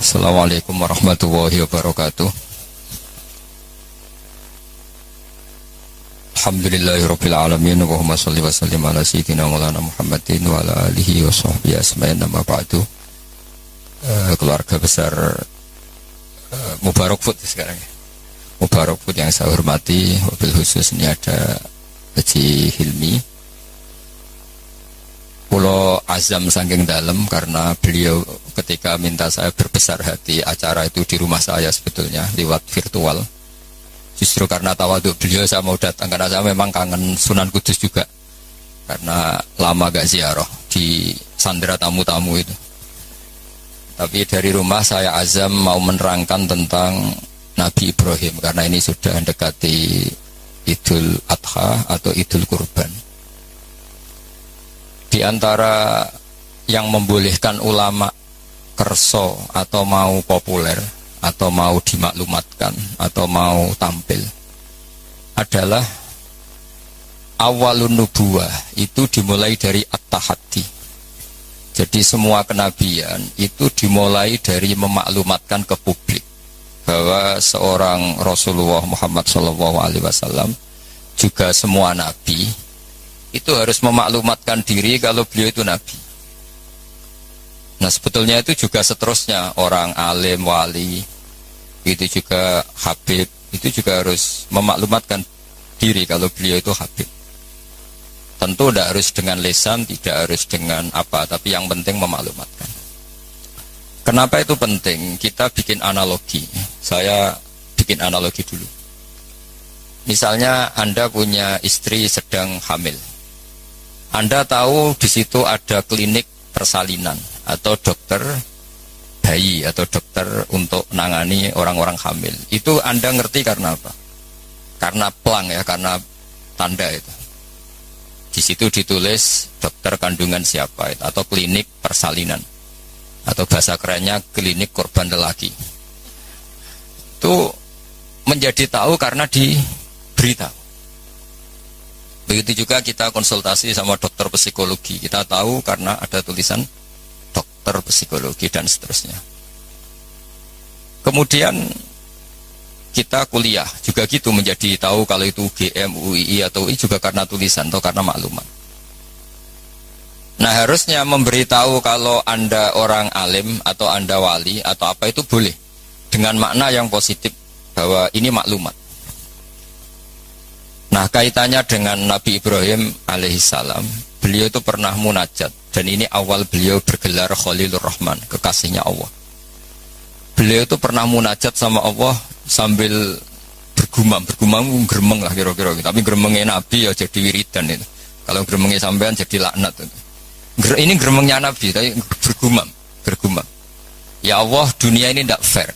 Assalamualaikum warahmatullahi wabarakatuh. Alhamdulillahirabbil alamin wa Allahumma shalli wa sallim ala sayyidina Maulana Muhammadin wa ala alihi wa sahbihi ajmain. Amma ba'du. Keluarga besar Mubarak Food sekarang ya. Mubarak Food yang saya hormati, wabil khusus ini ada Haji Hilmi. Pulau azam saking dalam karena beliau ketika minta saya berbesar hati acara itu di rumah saya sebetulnya lewat virtual. Justru karena tawaduk beliau saya mau datang karena saya memang kangen Sunan Kudus juga karena lama gak ziarah di sandera tamu-tamu itu. Tapi dari rumah saya azam mau menerangkan tentang Nabi Ibrahim karena ini sudah mendekati Idul Adha atau Idul Kurban. Di antara yang membolehkan ulama kerso atau mau populer atau mau dimaklumatkan atau mau tampil adalah awalun nubuwah itu dimulai dari at-tahaddi. Jadi semua kenabian itu dimulai dari memaklumatkan ke publik bahwa seorang Rasulullah Muhammad SAW juga semua nabi itu harus memaklumatkan diri kalau beliau itu nabi. Nah sebetulnya itu juga seterusnya orang alim, wali, itu juga habib, itu juga harus memaklumatkan diri kalau beliau itu habib. Tentu tidak harus dengan lisan, tidak harus dengan apa, tapi yang penting memaklumatkan. Kenapa itu penting? Kita bikin analogi. Saya bikin analogi dulu. Misalnya Anda punya istri sedang hamil. Anda tahu di situ ada klinik persalinan atau dokter bayi atau dokter untuk menangani orang-orang hamil. Itu Anda ngerti karena apa? Karena plang ya, karena tanda itu. Di situ ditulis dokter kandungan siapa itu, atau klinik persalinan. Atau bahasa kerennya klinik korban lelaki. Itu menjadi tahu karena diberitahu. Begitu juga kita konsultasi sama dokter psikologi. Kita tahu karena ada tulisan dokter psikologi dan seterusnya. Kemudian kita kuliah juga gitu menjadi tahu kalau itu UGM, UII atau UI juga karena tulisan atau karena maklumat. Nah harusnya memberitahu kalau Anda orang alim atau Anda wali atau apa itu boleh dengan makna yang positif bahwa ini maklumat. Nah kaitannya dengan Nabi Ibrahim alaihissalam, beliau itu pernah munajat dan ini awal beliau bergelar Khalilur Rahman, kekasihnya Allah. Beliau itu pernah munajat sama Allah sambil bergumam geremeng lah kira-kira, tapi geremengnya Nabi ya jadi wiridan itu. Kalau geremengnya sampean jadi laknat itu. Ini geremengnya Nabi, tapi bergumam. Ya Allah, dunia ini tidak fair.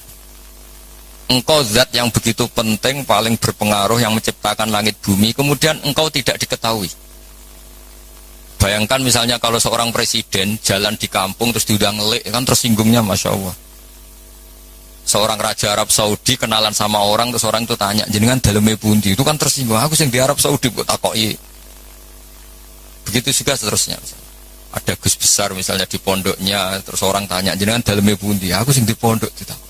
Engkau zat yang begitu penting, paling berpengaruh, yang menciptakan langit bumi, kemudian engkau tidak diketahui. Bayangkan misalnya kalau seorang presiden jalan di kampung terus diundang ngelik, kan tersinggungnya Masya Allah. Seorang raja Arab Saudi kenalan sama orang, terus orang itu tanya, jenengan dalemnya pundi, itu kan tersinggung. Aku yang di Arab Saudi buat takoi. Begitu juga seterusnya. Ada Gus besar misalnya di pondoknya, terus orang tanya, jenengan dalemnya pundi, aku yang di pondok ditakoi.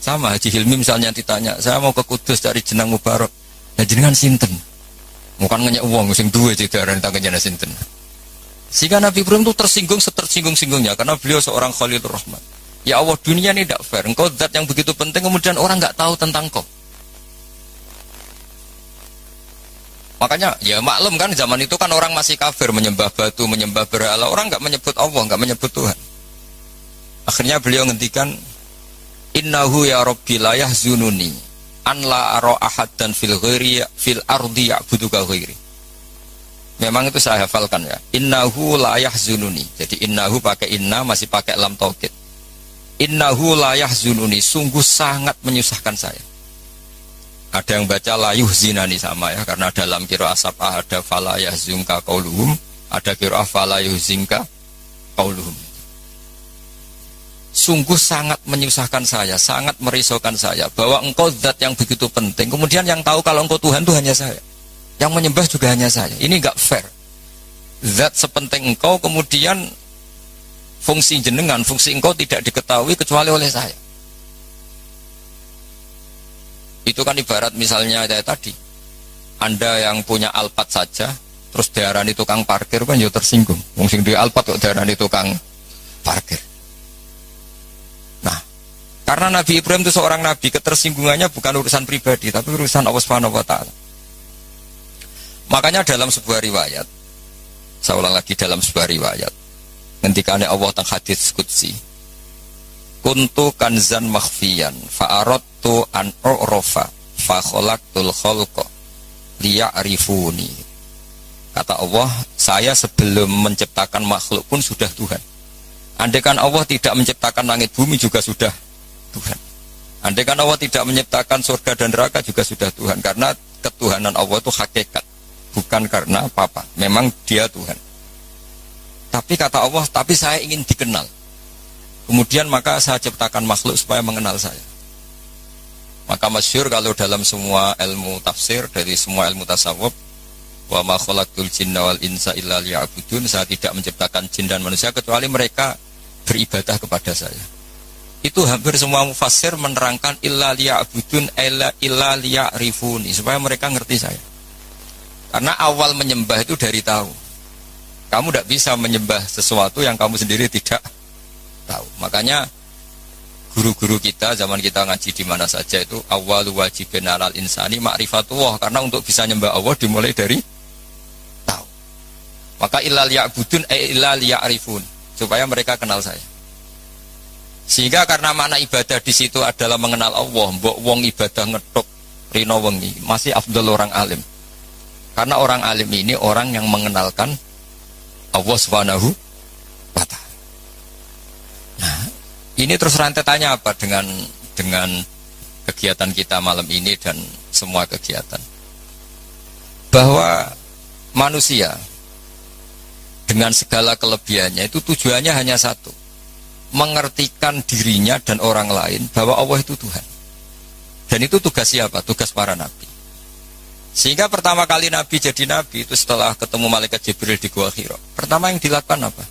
Sama Haji Hilmi misalnya ditanya, saya mau ke Kudus dari jenang Mubarak. Nah jenengan sinten? Bukan ngenyek uang, sing duwe cidaran tangan jenengan sinten. Sehingga Nabi Ibrahim itu tersinggung-singgungnya karena beliau seorang Khalilur Rahman. Ya Allah, dunia ini tidak fair. Engkau zat yang begitu penting, kemudian orang nggak tahu tentang kau. Makanya ya maklum kan zaman itu kan orang masih kafir, menyembah batu, menyembah berhala. Orang nggak menyebut Allah, nggak menyebut Tuhan. Akhirnya beliau ngendikan, Innahu ya Rabbi la yahzununi an la ara ahadan fil ghairi fil ardi ya'buduka ghairi. Memang itu saya hafalkan ya. Innahu la yahzununi. Jadi innahu pakai inna masih pakai lam taukid. Innahu la yahzununi, sungguh sangat menyusahkan saya. Ada yang baca la yuhzinani sama ya, karena dalam qiraah sab'ah ada fala yahzunka qauluhum, ada qiraah fala yuhzinka qauluhum. Sungguh sangat menyusahkan saya, sangat merisaukan saya bahwa engkau zat yang begitu penting, kemudian yang tahu kalau engkau Tuhan itu hanya saya, yang menyembah juga hanya saya. Ini enggak fair. Zat sepenting engkau, kemudian fungsi jenengan, fungsi engkau tidak diketahui kecuali oleh saya. Itu kan ibarat misalnya kayak tadi, Anda yang punya Alphard saja, terus diarani tukang parkir kan ya tersinggung. Wong sing duwe Alphard kok diarani tukang parkir. Nah, karena Nabi Ibrahim itu seorang nabi, ketersinggungannya bukan urusan pribadi, tapi urusan Allah Subhanahu wa taala. Makanya dalam sebuah riwayat, saya ulang lagi dalam sebuah riwayat, ngendikane Allah teng hadits qudsi, kuntu kanzan makhfiyan fa aradtu an u'rafa fa khalaqtul khalqa liya'rifuni. Kata Allah, saya sebelum menciptakan makhluk pun sudah Tuhan. Andaikan Allah tidak menciptakan langit bumi juga sudah Tuhan. Andaikan Allah tidak menciptakan surga dan neraka juga sudah Tuhan. Karena ketuhanan Allah itu hakikat, bukan karena apa-apa. Memang dia Tuhan. Tapi kata Allah, tapi saya ingin dikenal. Kemudian maka saya ciptakan makhluk supaya mengenal saya. Maka masyhur kalau dalam semua ilmu tafsir, dari semua ilmu tasawuf, wa ma khalaqtul jinna wal insa illa liya'budun, saya tidak menciptakan jin dan manusia kecuali mereka beribadah kepada saya. Itu hampir semua mufassir menerangkan illa liya'budun illa liya'rifuni, supaya mereka ngerti saya. Karena awal menyembah itu dari tahu. Kamu tidak bisa menyembah sesuatu yang kamu sendiri tidak tahu. Makanya guru-guru kita zaman kita ngaji di mana saja itu awal wajibin alal insani ma'rifatullah, karena untuk bisa nyembah Allah dimulai dari tahu. Maka illal ya'budun illal ya'rifun, supaya mereka kenal saya. Sehingga karena makna ibadah di situ adalah mengenal Allah, mbok wong ibadah ngethuk rino wengi masih afdal orang alim. Karena orang alim ini orang yang mengenalkan Allah Subhanahu wa ta'ala. Nah, ini terus rentetannya apa dengan kegiatan kita malam ini dan semua kegiatan? Bahwa manusia dengan segala kelebihannya itu tujuannya hanya satu, mengertikan dirinya dan orang lain bahwa Allah itu Tuhan. Dan itu tugas siapa? Tugas para nabi. Sehingga pertama kali Nabi jadi Nabi itu setelah ketemu Malaikat Jibril di Gua Hira. Pertama yang dilakukan apa?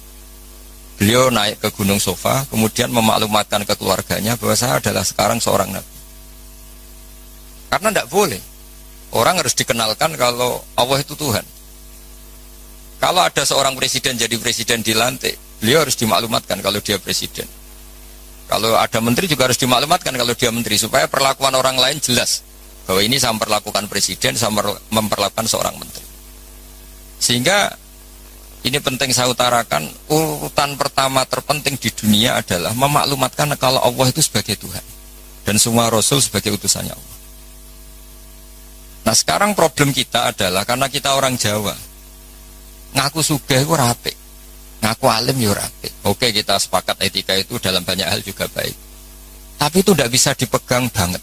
Beliau naik ke Gunung Sofa, kemudian memaklumatkan ke keluarganya bahwa saya adalah sekarang seorang Nabi. Karena tidak boleh. Orang harus dikenalkan kalau Allah itu Tuhan. Kalau ada seorang presiden jadi presiden dilantik, beliau harus dimaklumatkan kalau dia presiden. Kalau ada menteri juga harus dimaklumatkan kalau dia menteri, supaya perlakuan orang lain jelas. Bahwa ini saya memperlakukan presiden, saya memperlakukan seorang menteri. Sehingga ini penting saya utarakan, urutan pertama terpenting di dunia adalah memaklumatkan kalau Allah itu sebagai Tuhan dan semua Rasul sebagai utusannya Allah. Nah sekarang problem kita adalah karena kita orang Jawa, ngaku sugih itu rapik, ngaku alim ya rapik. Oke, kita sepakat etika itu dalam banyak hal juga baik, tapi itu tidak bisa dipegang banget.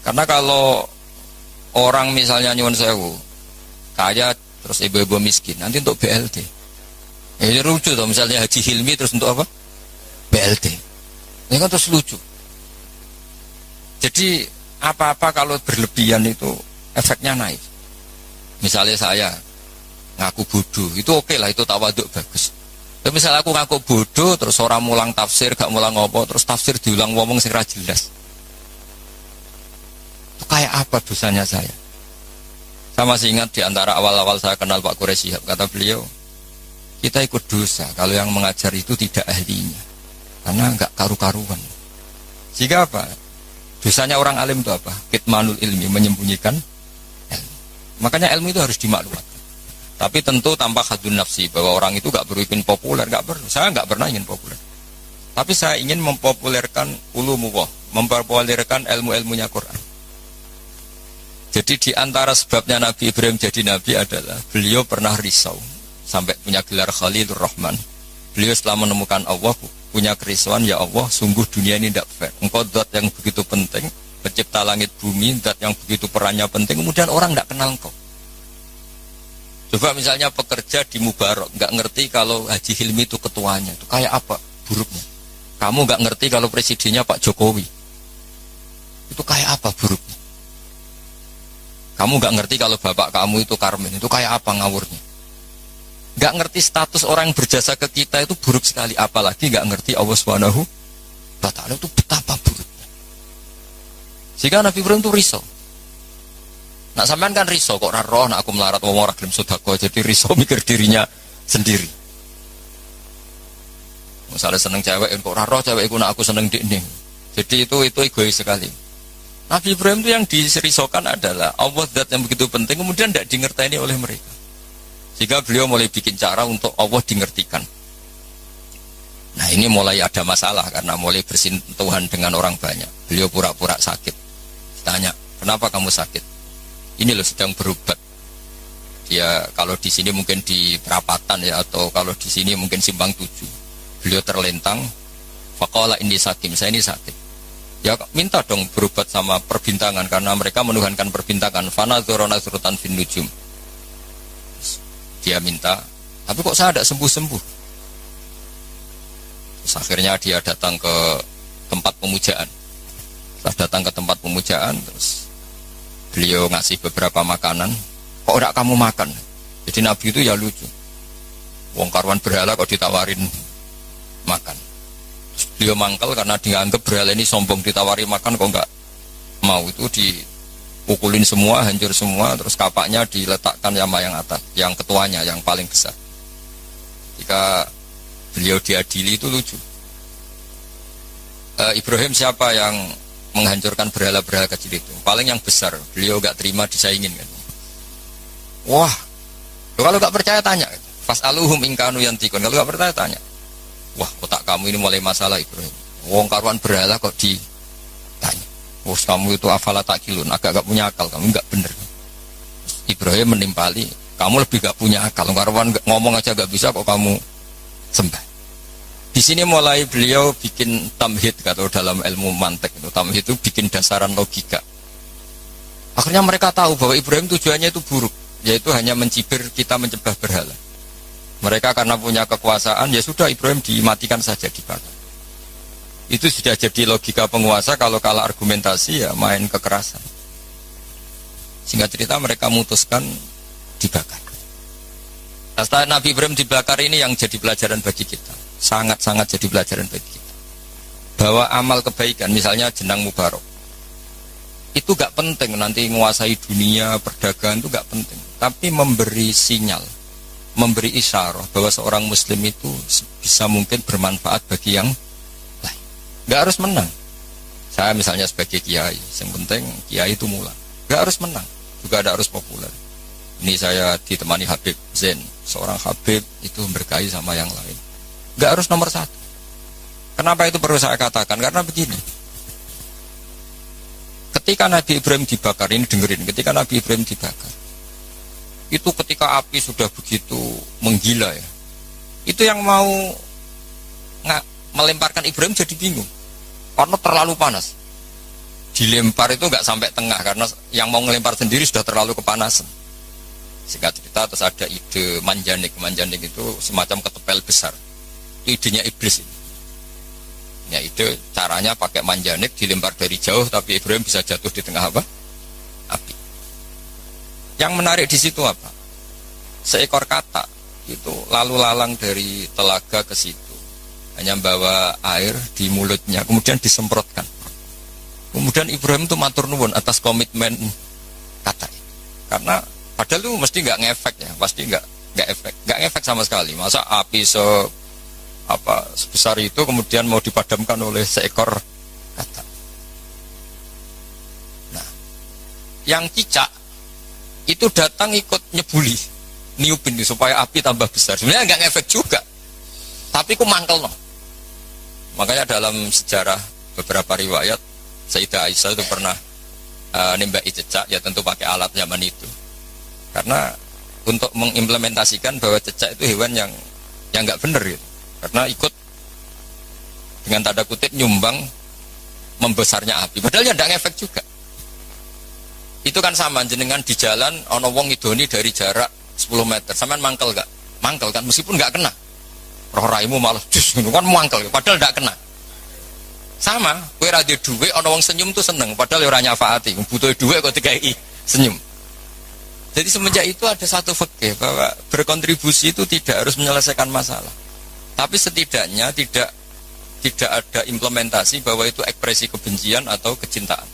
Karena kalau orang misalnya nyuwun sewu, kaya terus ibu-ibu miskin, nanti untuk BLT. Ini lucu tuh, misalnya Haji Hilmi terus untuk apa? BLT. Ini kan terus lucu. Jadi apa-apa kalau berlebihan itu efeknya naik. Misalnya saya ngaku bodoh, itu oke lah, itu tawaduk bagus. Tapi misalnya aku ngaku bodoh, terus orang mulang tafsir, gak mulang ngopo, terus tafsir diulang ngomong sing ra jelas. Kayak apa dosanya saya? Saya masih ingat di antara awal-awal saya kenal Pak Quraisy Shihab, kata beliau, kita ikut dosa kalau yang mengajar itu tidak ahlinya, karena enggak karu-karuan. Sehingga apa? Dosanya orang alim itu apa? Kitmanul ilmi, menyembunyikan ilmu. Makanya ilmu itu harus dimaklumatkan. Tapi tentu tanpa hadun nafsi, bahwa orang itu enggak berpikir populer, enggak perlu. Saya enggak pernah ingin populer. Tapi saya ingin mempopulerkan ulumullah, mempopulerkan ilmu-ilmunya Quran. Jadi di antara sebabnya Nabi Ibrahim jadi Nabi adalah beliau pernah risau sampai punya gelar Khalilur Rahman. Beliau setelah menemukan Allah punya kerisauan, ya Allah, sungguh dunia ini tidak fair. Engkau zat yang begitu penting, pencipta langit bumi, zat yang begitu perannya penting, kemudian orang tidak kenal engkau. Coba misalnya pekerja di Mubarak nggak ngerti kalau Haji Hilmi itu ketuanya, itu kayak apa buruknya? Kamu nggak ngerti kalau presidennya Pak Jokowi, itu kayak apa buruknya? Kamu gak ngerti kalau bapak kamu itu Karmen, itu kayak apa ngawurnya? Gak ngerti status orang yang berjasa ke kita itu buruk sekali, apalagi gak ngerti Allah Subhanahu wa ta'ala itu betapa buruknya. Sehingga Nabi Ibrahim itu risau. Nak sampean kan risau kok ora roh nak aku melarat wong ora gelem sedekah, jadi risau mikir dirinya sendiri. Misalnya seneng cewek kok ora roh cewekku nak aku seneng ndekne. Jadi itu egois sekali. Nabi Ibrahim itu yang dirisaukan adalah Allah zat yang begitu penting kemudian tidak dingerteni oleh mereka. Sehingga beliau mulai bikin cara untuk Allah dingertikan. Nah ini mulai ada masalah karena mulai bersentuhan dengan orang banyak. Beliau pura-pura sakit. Tanya, kenapa kamu sakit? Ini loh sedang berobat. Dia kalau di sini mungkin di perapatan ya, atau kalau di sini mungkin simpang 7. Beliau terlentang. Faqala inni sakim, saya ini sakit. Ya minta dong berobat sama perbintangan karena mereka menuhankan perbintangan. Fanadzara nazratan fin nujum. Dia minta, tapi kok saya tidak sembuh-sembuh. Terus akhirnya dia datang ke tempat pemujaan. Setelah datang ke tempat pemujaan, terus beliau ngasih beberapa makanan. Kok tidak kamu makan? Jadi Nabi itu ya lucu. Wong karuan berhala kok ditawarin makan. Terus beliau mangkel karena dianggap berhala ini sombong, ditawari makan kok enggak mau. Itu dipukulin semua, hancur semua. Terus kapaknya diletakkan sama yang atas, yang ketuanya, yang paling besar. Jika beliau diadili itu lucu. Ibrahim siapa yang menghancurkan berhala-berhala kecil itu? Paling yang besar. Beliau gak terima disaingin kan. Wah, kalau gak percaya tanya. Fas'aluhum ingkanu yantikun. Kalau gak percaya tanya. Wah, otak kamu ini mulai masalah Ibrahim. Wong karuan berhala kok ditanya. Wah, kamu itu afala takilun, agak gak punya akal, kamu gak bener. Ibrahim menimpali, kamu lebih gak punya akal. Karuan ngomong aja gak bisa kok kamu sembah. Di sini mulai beliau bikin tamhid, atau dalam ilmu mantek itu tamhid itu bikin dasaran logika. Akhirnya mereka tahu bahwa Ibrahim tujuannya itu buruk, yaitu hanya mencibir kita menyembah berhala. Mereka karena punya kekuasaan, ya sudah Ibrahim dimatikan saja, dibakar. Itu sudah jadi logika penguasa, kalau kalah argumentasi ya main kekerasan. Singkat cerita mereka memutuskan dibakar. Nah, setelah Nabi Ibrahim dibakar ini yang jadi pelajaran bagi kita. Sangat-sangat jadi pelajaran bagi kita. Bahwa amal kebaikan, misalnya jenang mubarok, itu gak penting nanti menguasai dunia, perdagangan itu gak penting. Tapi memberi sinyal, memberi isyarah bahwa seorang muslim itu bisa mungkin bermanfaat bagi yang lain. Gak harus menang. Saya misalnya sebagai kiai, yang penting kiai itu mulai. Gak harus menang, juga ada harus populer. Ini saya ditemani Habib Zain, seorang Habib itu berkahi sama yang lain. Gak harus nomor 1. Kenapa itu perlu saya katakan? Karena begini. Ketika Nabi Ibrahim dibakar, ini dengerin, ketika Nabi Ibrahim dibakar, itu ketika api sudah begitu menggila ya, itu yang mau melemparkan Ibrahim jadi bingung karena terlalu panas. Dilempar itu nggak sampai tengah karena yang mau ngelempar sendiri sudah terlalu kepanasan. Singkat cerita terus ada ide manjanik itu semacam ketepel besar. Itu idenya iblis ini. Ya ide caranya pakai manjanik dilempar dari jauh tapi Ibrahim bisa jatuh di tengah apa? Api. Yang menarik di situ apa? Seekor katak itu lalu lalang dari telaga ke situ, hanya bawa air di mulutnya, kemudian disemprotkan. Kemudian Ibrahim itu matur nuwun atas komitmen katak. Karena padahal itu mesti nggak ngefek ya, pasti nggak ngefek sama sekali. Masa api sebesar itu kemudian mau dipadamkan oleh seekor katak. Nah, yang cicak itu datang ikut nyebuli, niupin supaya api tambah besar. Sebenarnya nggak ngefek juga, tapi ku mangkel no. Makanya dalam sejarah beberapa riwayat Sayyidah Aisyah itu pernah nembaki cecak, ya tentu pakai alat zaman itu. Karena untuk mengimplementasikan bahwa cecak itu hewan yang nggak benar gitu. Karena ikut dengan tanda kutip nyumbang membesarnya api. Padahal ya nggak ngefek juga. Itu kan sama jenengan di jalan ono wong idoni dari jarak 10 meter. Sampean mangkel gak? Mangkel kan meskipun gak kena. Roh raimu malah jus kan mangkel padahal gak kena. Sama, kowe ra duwe dhuwit ono wong senyum tuh seneng padahal ora nyafaati. Butuh dhuwit kok dikai senyum. Jadi semenjak itu ada satu fikih bahwa berkontribusi itu tidak harus menyelesaikan masalah. Tapi setidaknya tidak ada implementasi bahwa itu ekspresi kebencian atau kecintaan.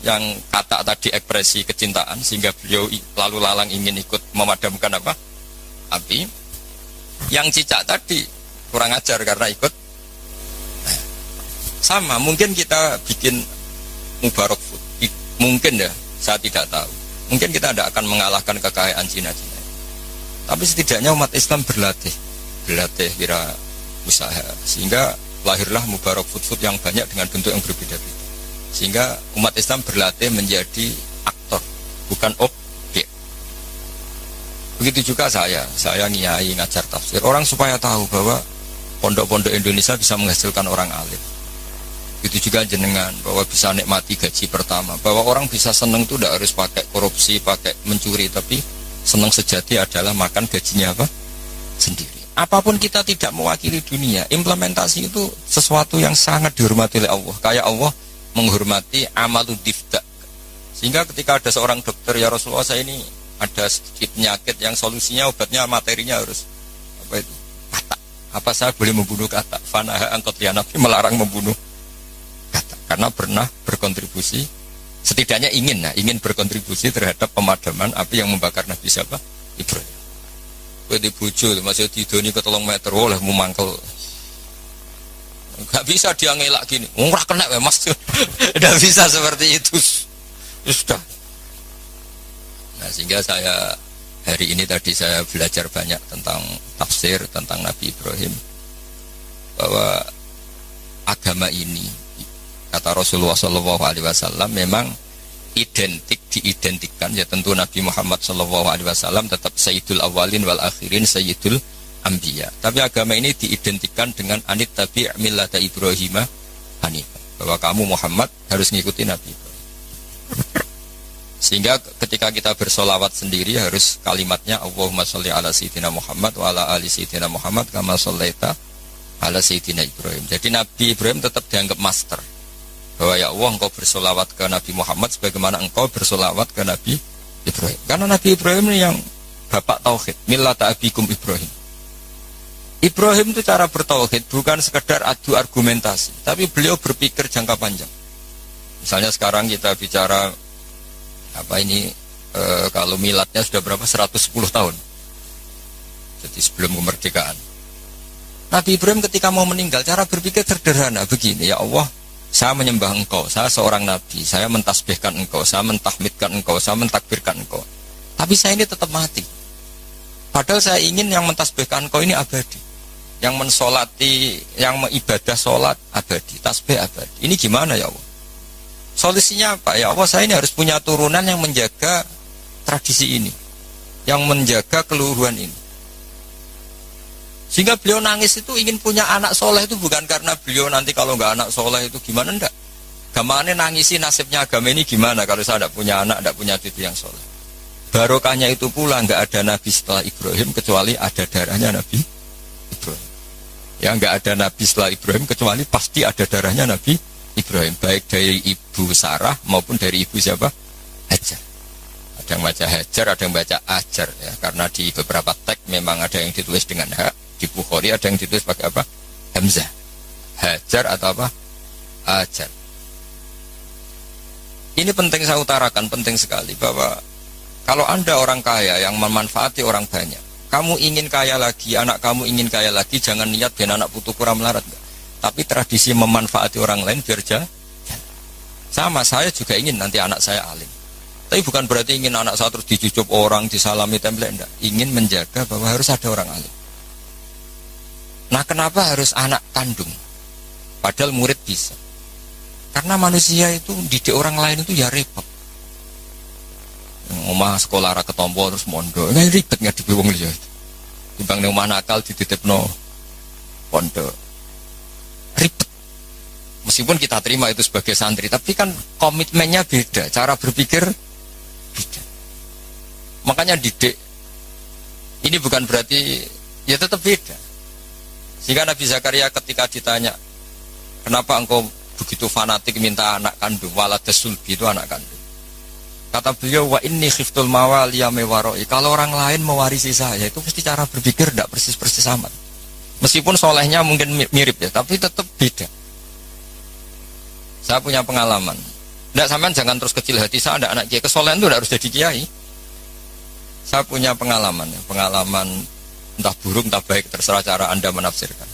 yang kata tadi ekspresi kecintaan sehingga beliau lalu lalang ingin ikut memadamkan apa? Api. Yang cicak tadi kurang ajar karena ikut. Sama, mungkin kita bikin Mubarak Food. Mungkin ya, saya tidak tahu. Mungkin kita tidak akan mengalahkan kekayaan Cina-Cina. Tapi setidaknya umat Islam berlatih kira usaha, sehingga lahirlah Mubarak Food yang banyak dengan bentuk yang berbeda-beda. Sehingga umat Islam berlatih menjadi aktor, bukan objek. Begitu juga saya ngiyai ngajar tafsir. Orang supaya tahu bahwa pondok-pondok Indonesia bisa menghasilkan orang alim. Begitu juga jenengan, bahwa bisa nikmati gaji pertama. Bahwa orang bisa seneng itu tidak harus pakai korupsi, pakai mencuri, tapi senang sejati adalah makan gajinya apa? Sendiri. Apapun kita tidak mewakili dunia, implementasi itu sesuatu yang sangat dihormati oleh Allah. Kayak Allah menghormati amalu difda. Sehingga ketika ada seorang dokter, ya Rasulullah, saya ini ada sedikit penyakit yang solusinya obatnya materinya harus apa itu? Kata. Apa saya boleh membunuh kata? Fanaha angkot ya Nabi melarang membunuh kata karena pernah berkontribusi. Setidaknya ingin berkontribusi terhadap pemadaman api yang membakar Nabi siapa? Ibrahim. Kowe dibujo masih didoni ke 3 meter oleh memangkel. Enggak bisa dia ngelak gini. Ora kena Mas. Enggak bisa seperti itu. Sudah. Nah, sehingga saya hari ini tadi saya belajar banyak tentang tafsir tentang Nabi Ibrahim, bahwa agama ini kata Rasulullah SAW memang diidentikan ya, tentu Nabi Muhammad SAW tetap Sayyidul Awalin wal Akhirin, Sayyidul Anbiya. Tapi agama ini diidentikan dengan anit tabi' millata Ibrahim hanifah, bahwa kamu Muhammad harus ngikuti Nabi Ibrahim. Sehingga ketika kita bersolawat sendiri harus kalimatnya Allahumma sholli ala sayyidina Muhammad wa ala ali sayyidina Muhammad kama shollaita ala sayyidina Ibrahim. Jadi Nabi Ibrahim tetap dianggap master, bahwa ya Allah engkau bersolawat ke Nabi Muhammad sebagaimana engkau bersolawat ke Nabi Ibrahim. Karena Nabi Ibrahim ini yang bapak tauhid, millata abikum Ibrahim. Ibrahim itu cara bertauhid bukan sekedar adu argumentasi, tapi beliau berpikir jangka panjang. Misalnya sekarang kita bicara apa ini kalau miladnya sudah berapa? 110 tahun. Jadi sebelum kemerdekaan. Nabi Ibrahim ketika mau meninggal cara berpikir sederhana begini, ya Allah, saya menyembah engkau, saya seorang nabi, saya mentasbihkan engkau, saya mentahmidkan engkau, saya mentakbirkan engkau. Tapi saya ini tetap mati. Padahal saya ingin yang mentasbihkan engkau ini abadi, yang mensolati, yang mengibadah solat abadi, tasbih abadi. Ini gimana ya Allah? Solusinya apa? Ya Allah, saya ini harus punya turunan yang menjaga tradisi ini, yang menjaga keluhuran ini. Sehingga beliau nangis itu ingin punya anak soleh itu bukan karena beliau nanti kalau nggak anak soleh itu gimana, enggak. Gamane nangisi nasibnya agama ini gimana kalau saya tidak punya anak, tidak punya cucu yang soleh. Barokahnya itu pula nggak ada nabi setelah Ibrahim kecuali ada darahnya Nabi Ibrahim. Ya nggak ada nabi setelah Ibrahim kecuali pasti ada darahnya Nabi Ibrahim, baik dari ibu Sarah maupun dari ibu siapa? Hajar. Ada yang baca Hajar, ada yang baca Ajar ya, karena di beberapa teks memang ada yang ditulis dengan hak. Di Bukhari ada yang ditulis pakai apa? Hamzah. Hajar atau apa? Ajar. Ini penting saya utarakan, penting sekali, bahwa kalau Anda orang kaya yang memanfaati orang banyak, kamu ingin kaya lagi, anak kamu ingin kaya lagi, jangan niat biar anak putu kurang melarat, enggak. Tapi tradisi memanfaati orang lain biar jalan. Sama, saya juga ingin nanti anak saya alim. Tapi bukan berarti ingin anak saya terus dicucup orang, disalami template, enggak. Ingin menjaga bahwa harus ada orang alim. Nah, kenapa harus anak kandung? Padahal murid bisa. Karena manusia itu didik orang lain itu ya repot. Omah sekolah ra ketompo terus mondok. Nggak ribet ngadepi wong liya. Timbang ning omah nakal dititipno pondok. Ribet. Meskipun kita terima itu sebagai santri, tapi kan komitmennya beda, cara berpikir beda. Makanya didik ini bukan berarti ya tetap beda. Sehingga Nabi Zakaria ketika ditanya, kenapa engkau begitu fanatik minta anak kandung, waladas sulbi itu anak kandung. Kata beliau, wa inni khiftul mawaliya mewaroi. Kalau orang lain mewarisi saya, itu pasti cara berpikir tidak persis-persis sama. Meskipun solehnya mungkin mirip ya, tapi tetap beda. Saya punya pengalaman. Nggak, sampean jangan terus kecil hati, saya ada anak kiai. Kesolehan itu tidak harus jadi kiai. Saya punya pengalaman entah buruk entah baik, terserah cara Anda menafsirkan.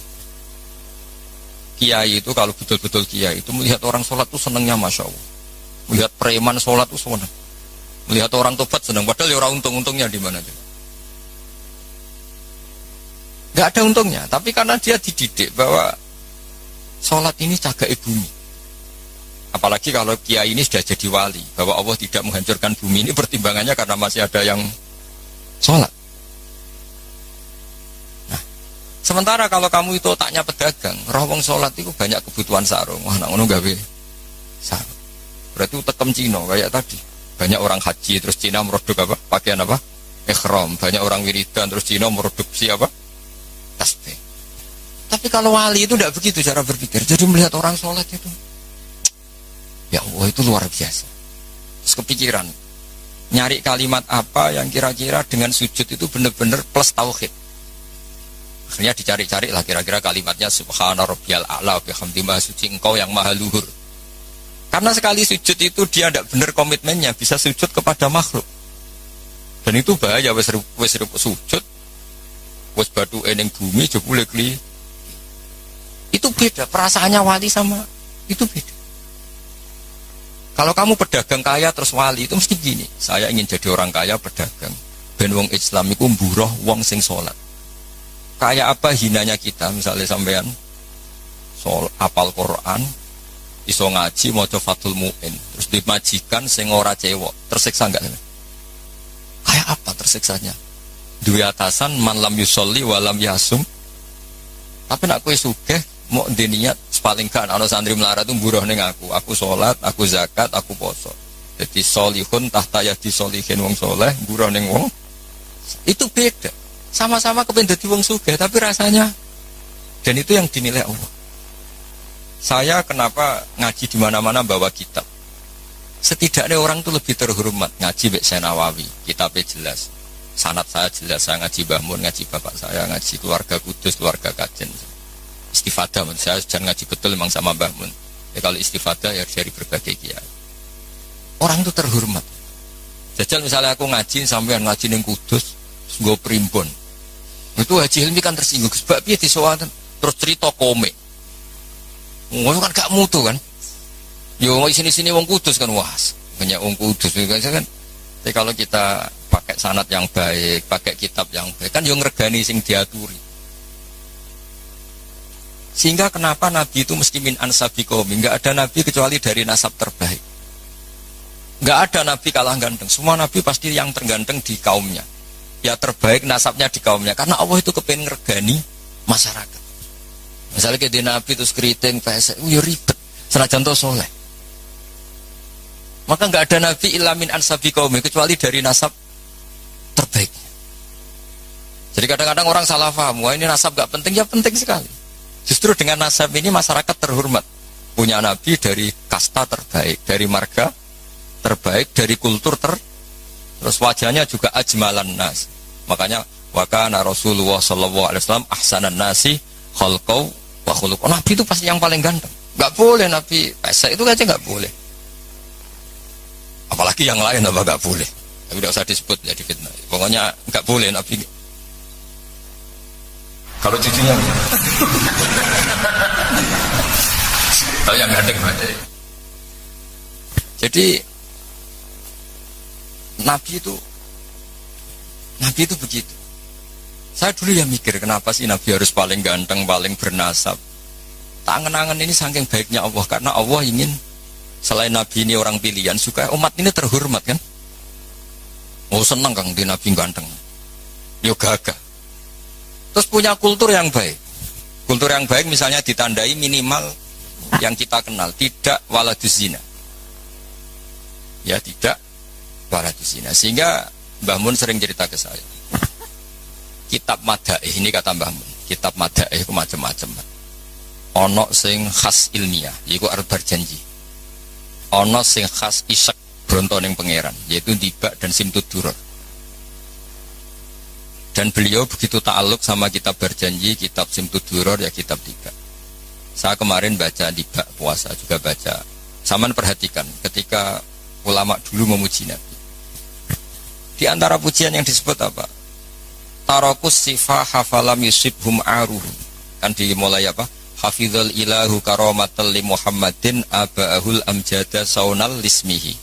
Kiai itu kalau betul-betul kiai itu melihat orang sholat itu senangnya Masya Allah. Melihat preman sholat itu senang. Melihat orang tobat senang. Padahal ya orang untung-untungnya di mana juga. Gak ada untungnya. Tapi karena dia dididik bahwa sholat ini cagai bumi. Apalagi kalau kiai ini sudah jadi wali, bahwa Allah tidak menghancurkan bumi, ini pertimbangannya karena masih ada yang sholat. Nah, sementara kalau kamu itu otaknya pedagang, rawong sholat itu banyak kebutuhan sarung. Wah, nak ngono gawe sarung. Berarti tekem Cina kayak tadi. Banyak orang haji terus Cina merodok apa? Pakaian apa? Ihram. Banyak orang wiridan terus Cina merodopsi apa? Tasbih. Tapi kalau wali itu tidak begitu cara berpikir. Jadi melihat orang sholat itu, ya Allah, itu luar biasa. Terus kepikiran, nyari kalimat apa yang kira-kira dengan sujud itu benar-benar plus tauhid. Akhirnya dicari-cari lah kira-kira kalimatnya Subhana Rabbiyal A'la bihamdi maha suci engkau yang maha luhur. Karena sekali sujud itu dia tidak benar komitmennya, bisa sujud kepada makhluk. Dan itu bahaya, wes sujud, wes batu eneng bumi, jebule kli. Itu beda, perasaannya wali sama itu beda. Kalau kamu pedagang kaya terus wali itu mesti gini, saya ingin jadi orang kaya pedagang. Ben wong Islam iku mburoh wong sing salat. Kayak apa hinanya kita, misalnya sampean apal Quran, iso ngaji maca Fathul Mu'in, terus dimajikan sing ora cewek, tersiksa enggak? Kayak apa tersiksanya? Dua atasan man lam yusolli wa lam yasum. Tapi nak kowe sugih mau diniat paling kan ana santri melarat itu mburuh ning aku salat, aku zakat, aku poso. Jadi solihun tahta yadi solihin wong soleh, mburuh ning wong. Itu beda. Sama-sama kepen dadi wong sugih tapi rasanya, dan itu yang dinilai Allah. Saya kenapa ngaji di mana-mana bawa kitab? Setidaknya orang itu lebih terhormat ngaji Mbak Nawawi, kitabnya jelas. Sanad saya jelas, saya ngaji Mbah Mun, ngaji bapak saya, ngaji keluarga Kudus, keluarga Kajen. Istifadah, saya jangan ngaji betul memang sama Mbah Mun. Ya, kalau istifadah ya dari berbagai kiai. Orang itu terhormat. Jajal misalnya aku ngaji sampean ngaji ning Kudus, nggo primbon. Itu Haji Hilmi kan tersinggung, sebab piye disowan terus cerita komik. Ngono kan gak mutu kan. Yo sini-sini wong Kudus kan, wah, banyak wong Kudus kan. Tapi kalau kita pakai sanad yang baik, pakai kitab yang baik, kan yo ngregani sing diaturi. Sehingga kenapa Nabi itu mesti min ansabi qaumi? Enggak ada Nabi kecuali dari nasab terbaik. Enggak ada Nabi kalah ganteng. Semua Nabi pasti yang terganteng di kaumnya. Ya terbaik nasabnya di kaumnya. Karena Allah itu kepengen ngregani masyarakat. Misalnya kayak di Nabi terus keriting, pesek, ya ribet. Senajan to soleh. Maka enggak ada Nabi illa min ansabi qaumi kecuali dari nasab terbaik. Jadi kadang-kadang orang salah paham, wah ini nasab gak penting, ya penting sekali. Justru dengan nasab ini masyarakat terhormat. Punya Nabi dari kasta terbaik, dari marga terbaik, dari kultur terus wajahnya juga ajmalan nas. Makanya wa kana Rasulullah sallallahu alaihi wasallam ahsanan nasi khalqau wa khuluq. Nabi itu pasti yang paling ganteng. Enggak boleh Nabi pesek itu aja enggak boleh. Apalagi yang lain apa enggak boleh. Tapi tidak usah disebut jadi fitnah. Pokoknya enggak boleh Nabi. Kalau cucunya kalau yang ganteng aja. Jadi Nabi itu begitu. Saya dulu ya mikir kenapa sih Nabi harus paling ganteng, paling bernasab. Tak angen-angen ini saking baiknya Allah, karena Allah ingin selain Nabi ini orang pilihan supaya umat ini terhormat kan. Oh senang Kang di Nabi ganteng. Yo gagah. Terus punya kultur yang baik. Kultur yang baik misalnya ditandai minimal yang kita kenal, tidak waladuz zina. Ya tidak waladuz zina. Sehingga Mbah Mun sering cerita ke saya. Kitab Madaih ini kata Mbah Mun, kitab Madaih itu macam-macam. Ono sing khas ilmiah, yaitu arbar janji. Ono sing khas isak brontoning pangeran, yaitu Dibak dan Simtud Duror. Dan beliau begitu ta'aluk sama kitab berjanji, kitab Simtud Duror, ya kitab Dibak. Saya kemarin baca Dibak puasa, juga baca Saman perhatikan ketika ulama dulu memuji Nabi. Di antara pujian yang disebut apa? Tarakus sifah hafalam yusibhum aruhum. Kan dimulai apa? Hafizul ilahu karomatal li Muhammadin aba'ahul amjada saunal lismihi.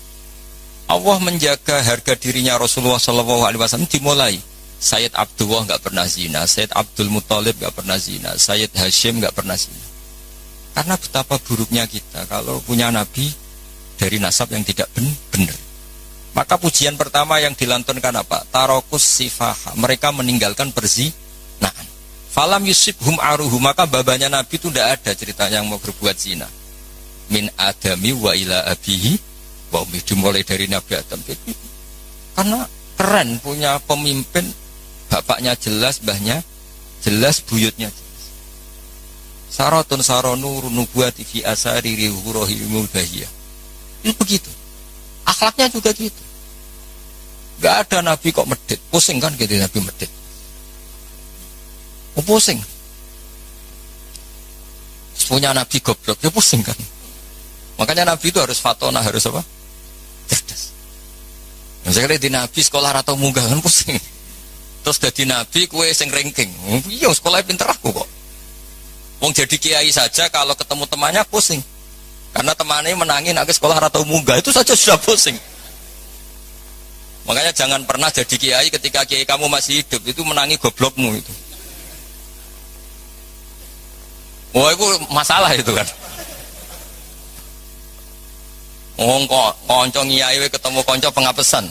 Allah menjaga harga dirinya Rasulullah SAW dimulai. Sayyid Abdullah nggak pernah zina, Sayyid Abdul Muttalib nggak pernah zina, Sayyid Hashim nggak pernah zina. Karena betapa buruknya kita kalau punya Nabi dari nasab yang tidak benar. Maka pujian pertama yang dilantunkan apa? Tarokus sifaha. Mereka meninggalkan perzinahan. Falam yusibhum aruhu, maka babanya Nabi itu tidak ada ceritanya yang mau berbuat zina. Min adami wa ila abihi wa ummi, dimulai dari Nabi Adam. Karena keren punya pemimpin, bapaknya jelas, mbahnya jelas, buyutnya jelas. Saratun saronur nubuwati fi asari rihurohimul bahiyah. Itu begitu. Akhlaknya juga gitu. Gak ada Nabi kok medit. Pusing kan gitu Nabi medit. Oh, pusing. Punya Nabi goblok, ya pusing kan. Makanya Nabi itu harus fatona, harus apa? Cerdas. Misalnya di Nabi sekolah atau munggah kan pusing. Terus jadi Nabi kue sing ranking. Iya sekolahnya pinter aku kok. Wong jadi kiai saja kalau ketemu temannya pusing. Karena temannya menangin aku sekolah atau munggah itu saja sudah pusing. Makanya jangan pernah jadi kiai ketika kiai kamu masih hidup itu menangi goblokmu itu. Wah itu masalah itu kan. Wong kok konco ngiyai ketemu konco pengapesan.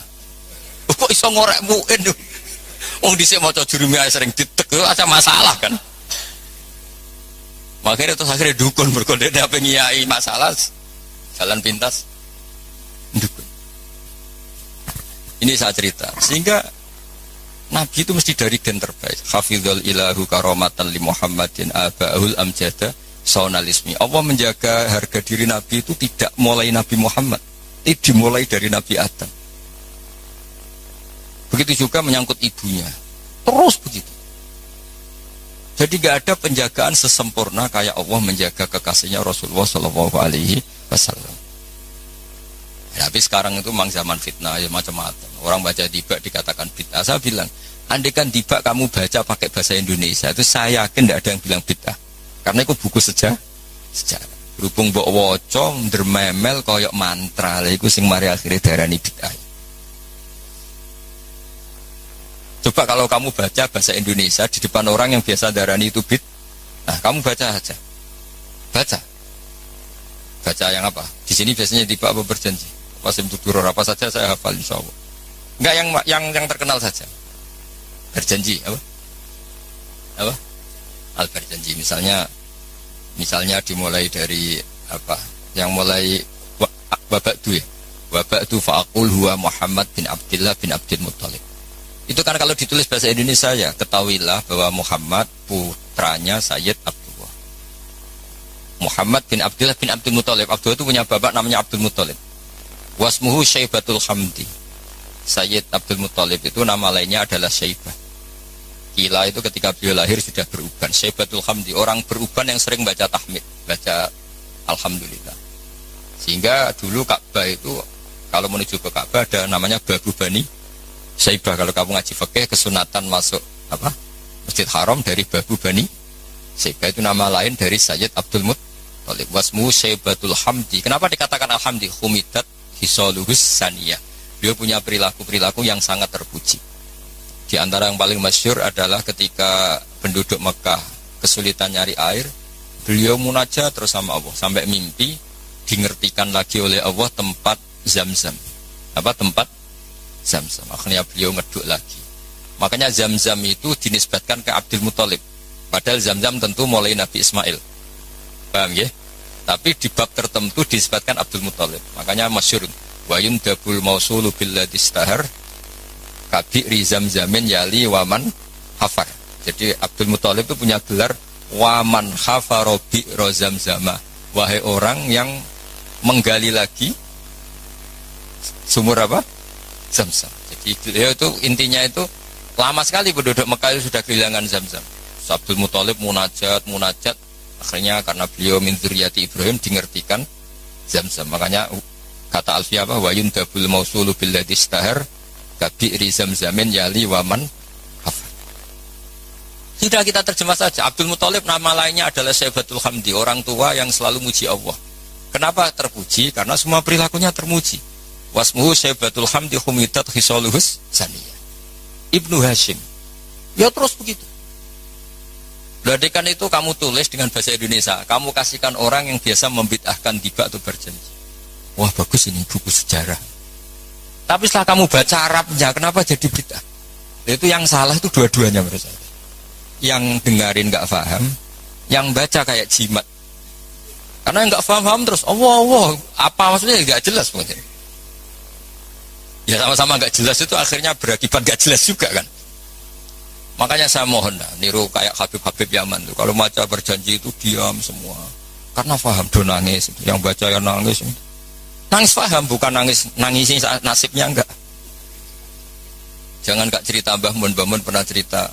Kok iso ngorek muin. Wong dhisik maca jurumi ae sering ditek itu ada masalah kan. Makanya terus akhirnya dukun berkode apa ngiyai masalah jalan pintas dukun. Ini saya cerita sehingga Nabi itu mesti dari gen terbaik. Hafizul ilahu karomatan li Muhammadin aba'ahul amjada saunalismi. Allah menjaga harga diri Nabi itu tidak mulai Nabi Muhammad, itu dimulai dari Nabi Adam. Begitu juga menyangkut ibunya. Terus begitu. Jadi gak ada penjagaan sesempurna kayak Allah menjaga kekasihnya Rasulullah Shallallahu Alaihi Wasallam. Tapi sekarang itu memang zaman fitnah ya macam-macam. Orang baca tiba dikatakan bid'ah. Saya bilang, andaikan tiba kamu baca pakai bahasa Indonesia itu saya yakin tidak ada yang bilang bid'ah. Karena itu buku sejarah. Berhubung mbok waca ndermemel koyok mantra, lha iku sing mari akhire darani bid'ah. Coba kalau kamu baca bahasa Indonesia di depan orang yang biasa darani itu bid'ah. Nah, kamu baca aja. Baca yang apa? Di sini biasanya tiba apa berjanji. Wasim tuturor apa saja saya hafal insya Allah. Enggak yang terkenal saja. Berjanji apa? Apa? Al berjanji misalnya dimulai dari apa? Yang mulai wabaktu ya. Wabaktu fa'aqul huwa Muhammad bin Abdillah bin Abdul Muttalib. Itu kan kalau ditulis bahasa Indonesia ya, ketahuilah bahwa Muhammad putranya Sayyid Abdullah. Muhammad bin Abdillah bin Abdul Muttalib. Abdullah itu punya bapak namanya Abdul Muttalib. Wasmuhu Syaibatul Hamdi. Sayyid Abdul Muttalib itu nama lainnya adalah Syaibah. Kila itu ketika beliau lahir sudah beruban. Syaibatul Hamdi, orang beruban yang sering baca tahmid, baca Alhamdulillah. Sehingga dulu Ka'bah itu kalau menuju ke Ka'bah ada namanya Babu Bani Syaibah. Kalau kamu ngaji fikih kesunatan masuk apa? Masjid Haram dari Babu Bani Syaibah, itu nama lain dari Sayyid Abdul Muttalib. Wasmuhu Syaibatul Hamdi. Kenapa dikatakan Alhamdi? Humidat Hisaluhus Saniyah. Beliau punya perilaku-perilaku yang sangat terpuji. Di antara yang paling masyhur adalah ketika penduduk Mekah kesulitan nyari air, beliau munajat terus sama Allah sampai mimpi dingertikan lagi oleh Allah tempat Zamzam. Apa tempat Zamzam? Akhirnya beliau ngeduk lagi. Makanya Zamzam itu dinisbatkan ke Abdul Muttalib. Padahal Zamzam tentu mulai Nabi Ismail. Paham ya? Tapi di bab tertentu dinisbatkan Abdul Muttalib. Makanya masyhur wayun dabul mausulu billadhi istahar kabi'ri zamzamin yali waman hafar. Jadi Abdul Muttalib itu punya gelar waman hafaro bi'ro zamzama. Wahai orang yang menggali lagi sumur apa? Zamzam. Jadi beliau itu intinya itu lama sekali penduduk Mekah itu sudah kehilangan Zamzam. Abdul Muttalib munajat. Akhirnya karena beliau min dzurriyyati Ibrahim dingertikan Zamzam. Makanya kata Alfiyah apa? Wa yundabul mausulu billadhi istahar kabi'ri zamzamin yali waman hafar. Sudah kita terjemah saja. Abdul Muthalib nama lainnya adalah Syaibatul Hamdi, orang tua yang selalu muji Allah. Kenapa terpuji? Karena semua perilakunya termuji. Wasmuhu Syaibatul Hamdi humidat khisaluhus zaniyah. Ibnu Hashim. Ya terus begitu. Beladikan itu kamu tulis dengan bahasa Indonesia. Kamu kasihkan orang yang biasa membid'ahkan tiba atau berjanji. Wah bagus ini buku sejarah. Tapi setelah kamu baca Arabnya, kenapa jadi bid'ah? Itu yang salah itu dua-duanya menurut saya. Yang dengarin nggak paham, yang baca kayak jimat. Karena yang nggak paham terus, Allah, apa maksudnya nggak jelas mungkin. Ya sama-sama nggak jelas itu akhirnya berakibat nggak jelas juga kan. Makanya saya mohon niru kayak Habib-Habib Yaman tuh. Kalau baca berjanji itu diam semua. Karena paham do nangis, yang baca yang nangis. Nangis paham bukan nangisin nasibnya enggak. Jangan gak cerita Mbah Mun pernah cerita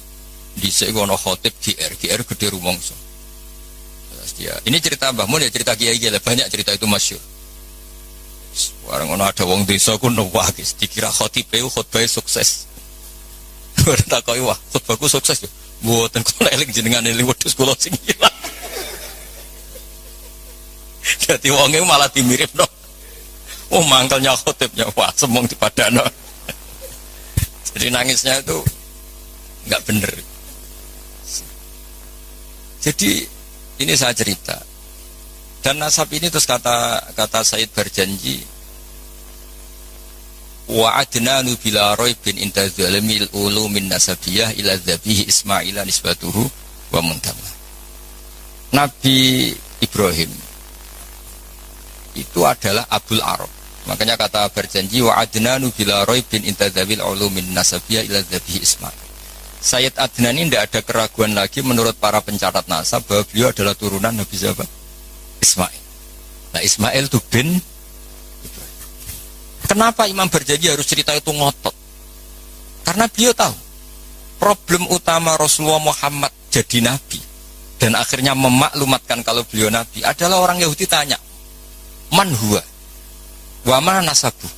di sekono khotib GR gede rumongso. Ini cerita Mbah Mun ya cerita kiai banyak cerita itu masyhur. Orang ono ada wong desa ku nuwakis dikira khotib khotbah sukses. Ora takoki wah khotbahku sukses yo. Mboten kula eling jenengan eling wedhus kula sing ilang. Dadi wonge malah dimiripno. Oh mangkelnya khotibnya wah semong dipadano. Jadi nangisnya itu nggak bener. Jadi ini saya cerita. Dan nasab ini terus kata Said berjanji wa adnanu bila raibin inda zalimil ulumin nasabiyah ila dzabihi Ismaila nisbatuhu wa muntama. Nabi Ibrahim itu adalah Abul Arab. Makanya kata berjanji wa adnanu bila raibin inda dzawil ulumin nasabiyah ila dzabihi Ismail. Sayyid Adnan ini tidak ada keraguan lagi menurut para pencatat nasab bahwa beliau adalah turunan Nabi siapa? Ismail. Nah Ismail itu bin Ibrahim. Kenapa Imam berjanji harus cerita itu ngotot? Karena beliau tahu problem utama Rasulullah Muhammad jadi Nabi dan akhirnya memaklumatkan kalau beliau Nabi adalah orang Yahudi tanya man huwa wa ma nasabu,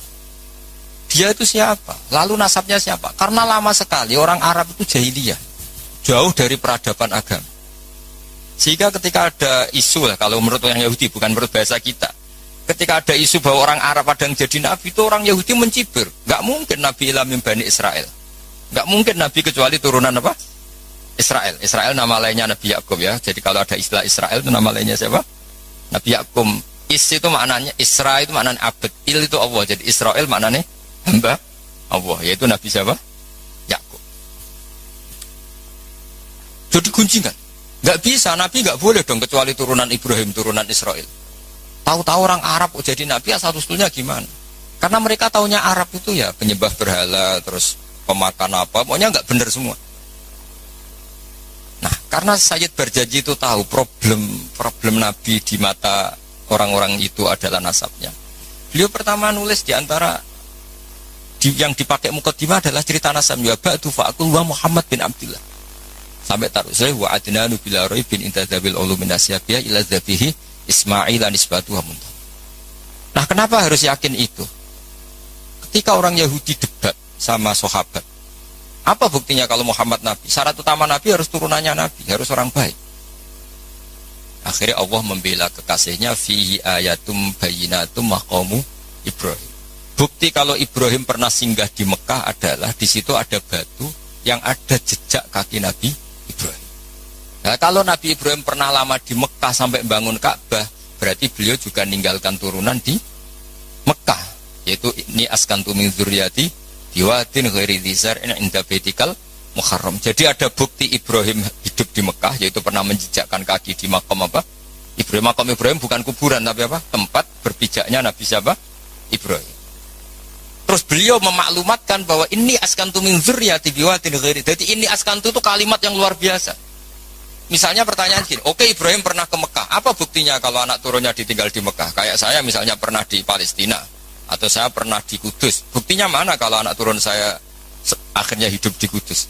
dia itu siapa, lalu nasabnya siapa? Karena lama sekali orang Arab itu jahiliyah, jauh dari peradaban agama, sehingga ketika ada isu lah, kalau menurut orang Yahudi bukan menurut bahasa kita, ketika ada isu bahwa orang Arab ada yang jadi Nabi itu orang Yahudi mencibir, gak mungkin Nabi ilamin Bani Israel, gak mungkin Nabi kecuali turunan apa? Israel. Israel nama lainnya Nabi Yakub ya, jadi kalau ada istilah Israel itu nama lainnya siapa? Nabi Yakub. Is itu maknanya, Isra itu maknanya abad, Il itu Allah, jadi Israel maknanya hamba Allah, yaitu Nabi siapa? Yakub. Jadi gunjingan, nggak bisa, Nabi nggak boleh dong kecuali turunan Ibrahim, turunan Israel. Tahu-tahu orang Arab jadi Nabi asal-usulnya gimana? Karena mereka taunya Arab itu ya penyembah berhala, terus pemakan apa, pokoknya nggak benar semua. Nah, karena Sayyid berjanji itu tahu problem Nabi di mata orang-orang itu adalah nasabnya. Beliau pertama nulis di antara yang dipakai mukaddimah adalah cerita nasabnya. Ba'du fa'akul wa Muhammad bin Abdullah. Sampai taruh saya wa adnanu bila raibin inta dzabil ulumin nasyabiyah ila dzabihi Ismail nisbatu wa muntah. Nah, kenapa harus yakin itu? Ketika orang Yahudi debat sama sahabat, apa buktinya kalau Muhammad Nabi? Syarat utama Nabi harus turunannya Nabi, harus orang baik. Akhirnya Allah membela kekasihnya fihi ayatum bayyinatum maqamu Ibrahim. Bukti kalau Ibrahim pernah singgah di Mekah adalah di situ ada batu yang ada jejak kaki Nabi Ibrahim. Nah, kalau Nabi Ibrahim pernah lama di Mekah sampai bangun Ka'bah, berarti beliau juga meninggalkan turunan di Mekah, yaitu ini askantu min dzurriyyati biwadin ghairi dzar'in inda baitikal Muharram. Jadi ada bukti Ibrahim hidup di Mekah, yaitu pernah menjejakkan kaki di makam apa? Ibrahim. Makam Ibrahim bukan kuburan tapi apa? Tempat berpijaknya Nabi siapa? Ibrahim. Terus beliau memaklumatkan bahwa ini askantu min dzurriyyati biwadin ghairi. Jadi ini askantu itu kalimat yang luar biasa. Misalnya pertanyaan gini, oke Ibrahim pernah ke Mekah, apa buktinya kalau anak turunnya ditinggal di Mekah? Kayak saya misalnya pernah di Palestina, atau saya pernah di Kudus. Buktinya mana kalau anak turun saya akhirnya hidup di Kudus?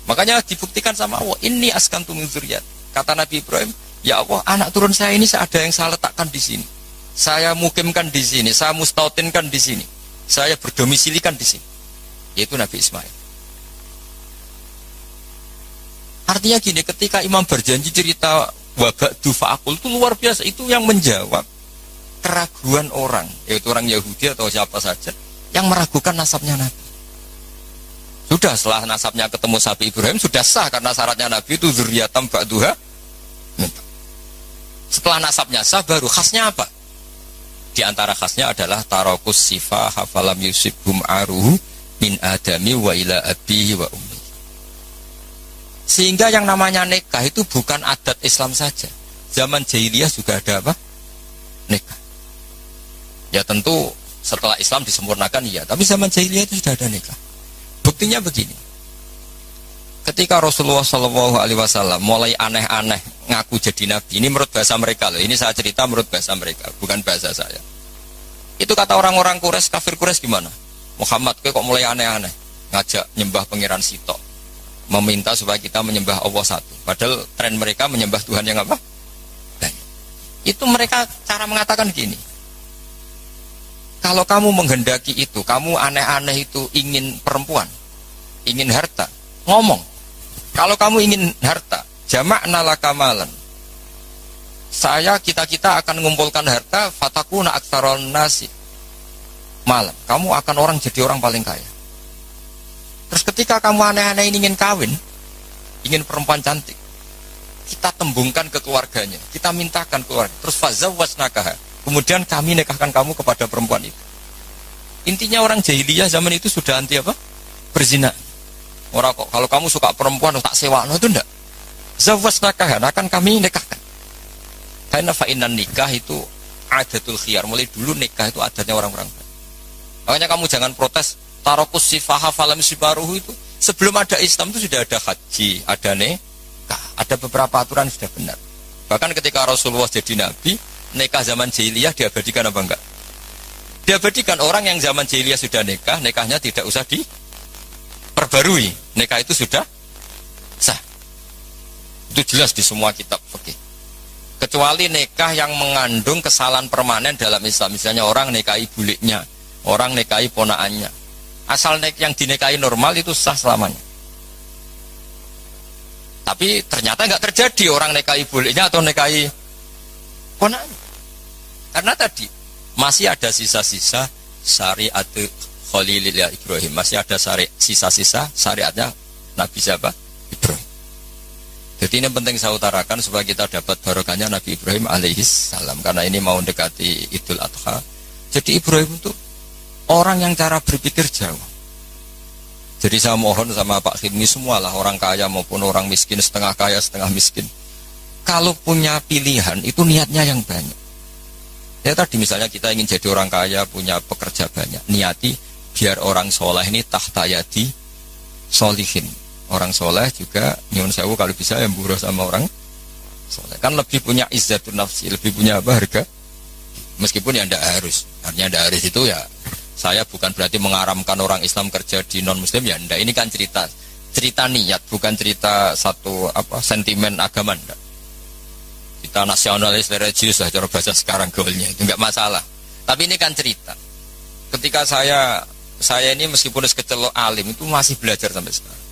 Makanya dibuktikan sama Allah, ini askantu min dzurriyyati. Kata Nabi Ibrahim, ya Allah, anak turun saya ini ada yang saya letakkan di sini. saya mukimkan di sini, saya mustautinkan di sini, saya berdomisilikan di sini, yaitu Nabi Ismail. Artinya gini, ketika Imam berjanji cerita waba'du fa'akul itu luar biasa, itu yang menjawab keraguan orang, yaitu orang Yahudi atau siapa saja yang meragukan nasabnya Nabi. Sudah setelah nasabnya ketemu sapi Ibrahim sudah sah karena syaratnya Nabi itu dzurriyyatan ba'duha. Setelah nasabnya sah baru khasnya apa? Di antara khasnya adalah tarakus sifah hafalam yusibhum aruhu min adami wa ila abihi wa ummi. Sehingga yang namanya nikah itu bukan adat Islam saja. Zaman jahiliyah juga ada apa? Nikah. Ya tentu setelah Islam disempurnakan iya, tapi zaman jahiliyah itu sudah ada nikah. Buktinya begini. Ketika Rasulullah SAW mulai aneh-aneh ngaku jadi nabi, ini menurut bahasa mereka loh. Ini saya cerita menurut bahasa mereka, bukan bahasa saya. Itu kata orang-orang Quraisy, kafir Quraisy gimana? Muhammad, kok mulai aneh-aneh ngajak nyembah pangeran Sitok, meminta supaya kita menyembah Allah satu. Padahal tren mereka menyembah Tuhan yang apa? Dan itu mereka cara mengatakan gini. Kalau kamu menghendaki itu, kamu aneh-aneh itu ingin perempuan, ingin harta, ngomong. Kalau kamu ingin harta, jama'na laka malan. Kita akan mengumpulkan harta, fatakuna aktsaron nasi malam. Kamu akan orang jadi orang paling kaya. Terus ketika kamu aneh-aneh ingin kawin, ingin perempuan cantik, kita tembungkan ke keluarganya, kita mintakan keluarga. Terus fazawwajnakaha. Kemudian kami nikahkan kamu kepada perempuan itu. Intinya orang jahiliyah zaman itu sudah anti apa? Berzina. Orang kok kalau kamu suka perempuan tak sewakno itu enggak. Zawwajnakaha akan kami nikahkan. Karena fa'inan nikah itu adatul khiyar. Mulai dulu nikah itu adatnya orang-orang. Makanya kamu jangan protes tarakus sifaha falam sibaruhu itu. Sebelum ada Islam itu sudah ada haji, ada nikah, ada beberapa aturan sudah benar. Bahkan ketika Rasulullah jadi nabi, nikah zaman jahiliyah diabadikan apa enggak? Diabadikan. Orang yang zaman jahiliyah sudah nikah, nikahnya tidak usah diperbarui. Nikah itu sudah sah. Itu jelas di semua kitab fikih. Kecuali nikah yang mengandung kesalahan permanen dalam Islam. Misalnya orang nikahi buliknya, orang nikahi ponaannya. Asal yang dinikahi normal itu sah selamanya. Tapi ternyata nggak terjadi orang nikahi buliknya atau nikahi ponaannya. Karena tadi masih ada sisa-sisa syariat Khalilillah Ibrahim, masih ada sisa-sisa syariatnya Nabi siapa? Ibrahim. Jadi ini penting saya utarakan supaya kita dapat barokahnya Nabi Ibrahim alaihissalam, karena ini mau mendekati Idul Adha. Jadi Ibrahim itu orang yang cara berpikir jauh. Jadi saya mohon sama Pak Khidmi semualah, orang kaya maupun orang miskin, setengah kaya setengah miskin, kalau punya pilihan itu niatnya yang banyak. Ya tadi misalnya kita ingin jadi orang kaya, punya pekerja banyak, niati biar orang soleh ini tahtayadi solihin. Orang soleh juga nyuwun sewu kalau bisa yang buruh sama orang soleh. Kan lebih punya izzatun nafsi, lebih punya apa, harga. Meskipun ya tidak harus. Artinya tidak harus itu ya, saya bukan berarti mengaramkan orang Islam kerja di non muslim ya enggak. Ini kan cerita niat, bukan cerita satu apa sentimen agama enggak. Kita nasionalis religius lah cara bahasa sekarang goalnya itu enggak masalah. Tapi ini kan cerita. Ketika saya ini meskipun sekecil alim itu masih belajar sampai sekarang.